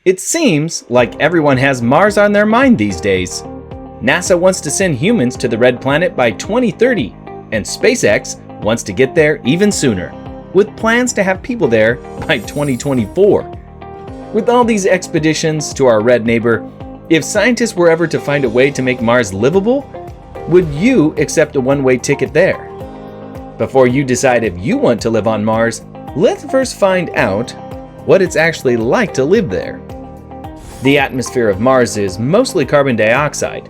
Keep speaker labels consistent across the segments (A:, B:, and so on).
A: It seems like everyone has Mars on their mind these days. NASA wants to send humans to the red planet by 2030, and Spacex wants to get there even sooner, with plans to have people there by 2024. With all these expeditions to our red neighbor, if scientists were ever to find a way to make Mars livable, would you accept a one-way ticket there? Before you decide if you want to live on Mars, let's first find out what it's actually like to live there. The atmosphere of Mars is mostly carbon dioxide.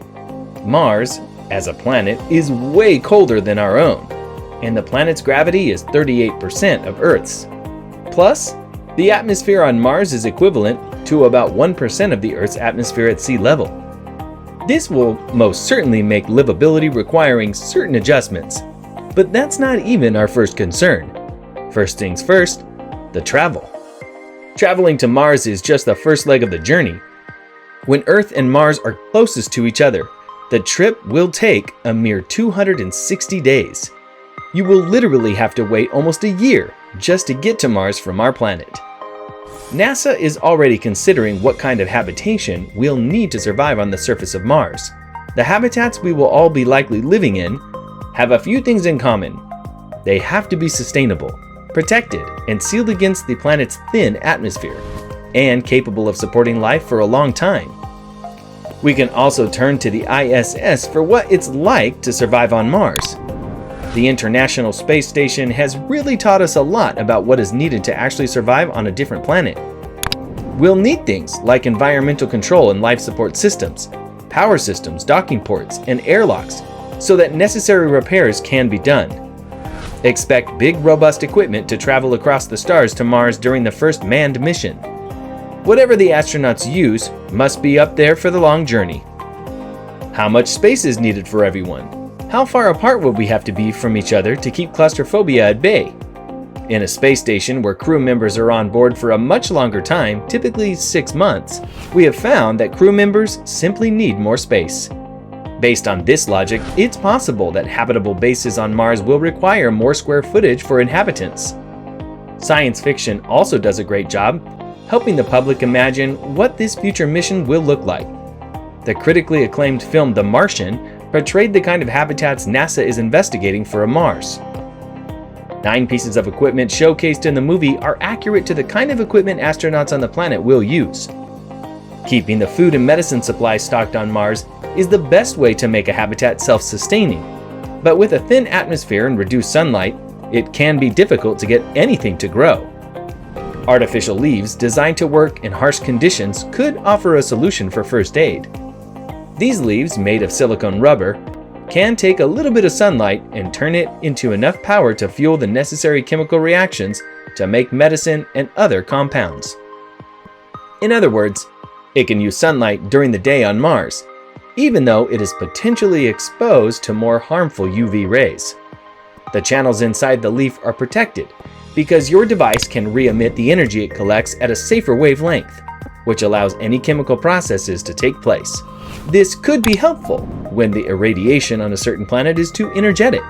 A: Mars, as a planet, is way colder than our own, and the planet's gravity is 38% of Earth's. Plus, the atmosphere on Mars is equivalent to about 1% of the Earth's atmosphere at sea level. This will most certainly make livability requiring certain adjustments, but that's not even our first concern. First things first, the travel. Traveling to Mars is just the first leg of the journey. When Earth and Mars are closest to each other, the trip will take a mere 260 days. You will literally have to wait almost a year just to get to Mars from our planet. NASA is already considering what kind of habitation we'll need to survive on the surface of Mars. The habitats we will all be likely living in have a few things in common. They have to be sustainable, protected, and sealed against the planet's thin atmosphere, and capable of supporting life for a long time. We can also turn to the ISS for what it's like to survive on Mars. The International Space Station has really taught us a lot about what is needed to actually survive on a different planet. We'll need things like environmental control and life support systems, power systems, docking ports, and airlocks, so that necessary repairs can be done. Expect big, robust equipment to travel across the stars to Mars during the first manned mission. Whatever the astronauts use must be up there for the long journey. How much space is needed for everyone? How far apart would we have to be from each other to keep claustrophobia at bay? In a space station where crew members are on board for a much longer time, typically 6 months, we have found that crew members simply need more space. Based on this logic, it's possible that habitable bases on Mars will require more square footage for inhabitants. Science fiction also does a great job helping the public imagine what this future mission will look like. The critically acclaimed film The Martian portrayed the kind of habitats NASA is investigating for a Mars. 9 pieces of equipment showcased in the movie are accurate to the kind of equipment astronauts on the planet will use. Keeping the food and medicine supplies stocked on Mars is the best way to make a habitat self-sustaining. But with a thin atmosphere and reduced sunlight, it can be difficult to get anything to grow. Artificial leaves designed to work in harsh conditions could offer a solution for first aid. These leaves, made of silicone rubber, can take a little bit of sunlight and turn it into enough power to fuel the necessary chemical reactions to make medicine and other compounds. In other words, it can use sunlight during the day on Mars, even though it is potentially exposed to more harmful UV rays. The channels inside the leaf are protected because your device can re-emit the energy it collects at a safer wavelength, which allows any chemical processes to take place. This could be helpful when the irradiation on a certain planet is too energetic.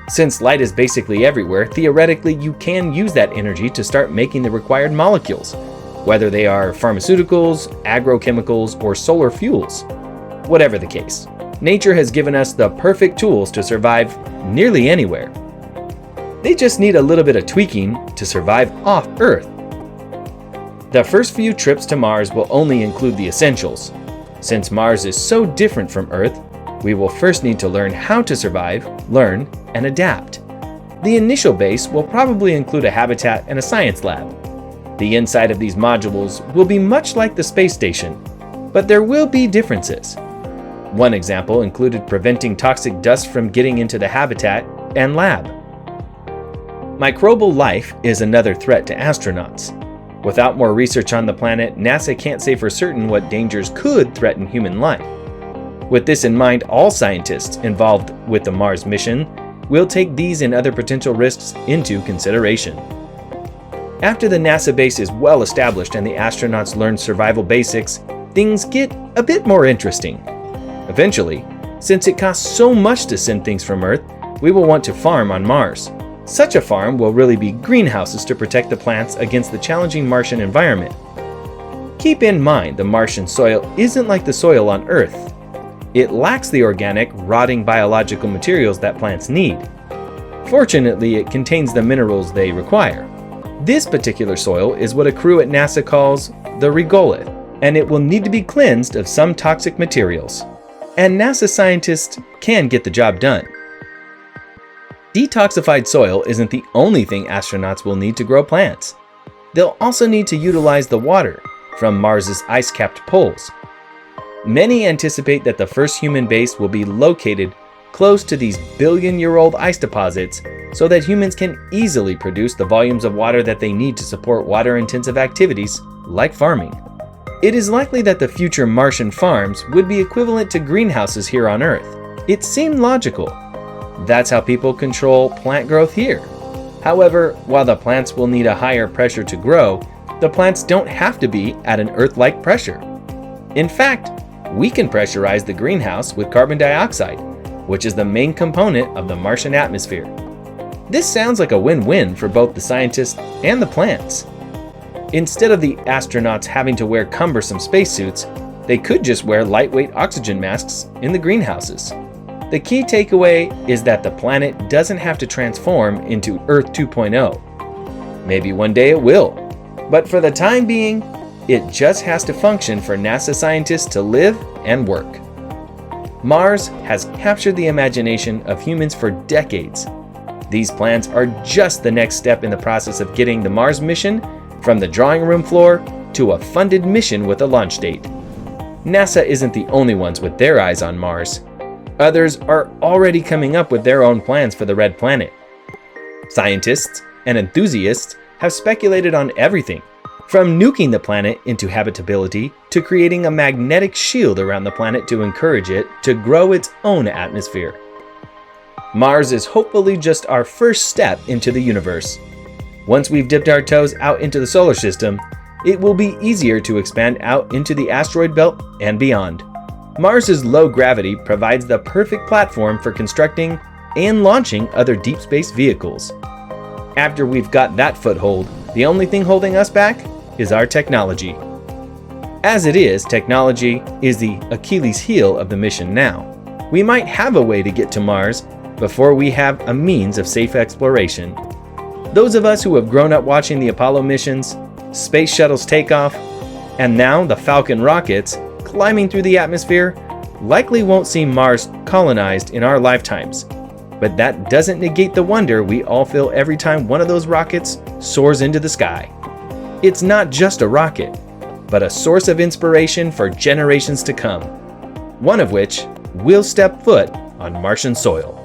A: Since light is basically everywhere, theoretically you can use that energy to start making the required molecules, whether they are pharmaceuticals, agrochemicals, or solar fuels. Whatever the case, nature has given us the perfect tools to survive nearly anywhere. They just need a little bit of tweaking to survive off Earth. The first few trips to Mars will only include the essentials. Since Mars is so different from Earth, we will first need to learn how to survive, learn, and adapt. The initial base will probably include a habitat and a science lab. The inside of these modules will be much like the space station, but there will be differences. One example included preventing toxic dust from getting into the habitat and lab. Microbial life is another threat to astronauts. Without more research on the planet, NASA can't say for certain what dangers could threaten human life. With this in mind, all scientists involved with the Mars mission will take these and other potential risks into consideration. After the NASA base is well established and the astronauts learn survival basics, things get a bit more interesting. Eventually, since it costs so much to send things from Earth, we will want to farm on Mars. Such a farm will really be greenhouses to protect the plants against the challenging Martian environment. Keep in mind the Martian soil isn't like the soil on Earth. It lacks the organic, rotting biological materials that plants need. Fortunately, it contains the minerals they require. This particular soil is what a crew at NASA calls the regolith, and it will need to be cleansed of some toxic materials. And NASA scientists can get the job done. Detoxified soil isn't the only thing astronauts will need to grow plants. They'll also need to utilize the water from Mars's ice-capped poles. Many anticipate that the first human base will be located close to these billion-year-old ice deposits so that humans can easily produce the volumes of water that they need to support water-intensive activities like farming. It is likely that the future Martian farms would be equivalent to greenhouses here on Earth. It seemed logical. That's how people control plant growth here. However, while the plants will need a higher pressure to grow, the plants don't have to be at an Earth-like pressure. In fact, we can pressurize the greenhouse with carbon dioxide, which is the main component of the Martian atmosphere. This sounds like a win-win for both the scientists and the plants. Instead of the astronauts having to wear cumbersome spacesuits, they could just wear lightweight oxygen masks in the greenhouses. The key takeaway is that the planet doesn't have to transform into Earth 2.0. Maybe one day it will. But for the time being, it just has to function for NASA scientists to live and work. Mars has captured the imagination of humans for decades. These plans are just the next step in the process of getting the Mars mission from the drawing room floor to a funded mission with a launch date. NASA isn't the only ones with their eyes on Mars. Others are already coming up with their own plans for the red planet. Scientists and enthusiasts have speculated on everything, from nuking the planet into habitability to creating a magnetic shield around the planet to encourage it to grow its own atmosphere. Mars is hopefully just our first step into the universe. Once we've dipped our toes out into the solar system, it will be easier to expand out into the asteroid belt and beyond. Mars's low gravity provides the perfect platform for constructing and launching other deep space vehicles. After we've got that foothold, the only thing holding us back is our technology. As it is, technology is the Achilles heel of the mission now. We might have a way to get to Mars before we have a means of safe exploration. Those of us who have grown up watching the Apollo missions, space shuttles takeoff, and now the Falcon rockets climbing through the atmosphere likely won't see Mars colonized in our lifetimes. But that doesn't negate the wonder we all feel every time one of those rockets soars into the sky. It's not just a rocket, but a source of inspiration for generations to come, one of which will step foot on Martian soil.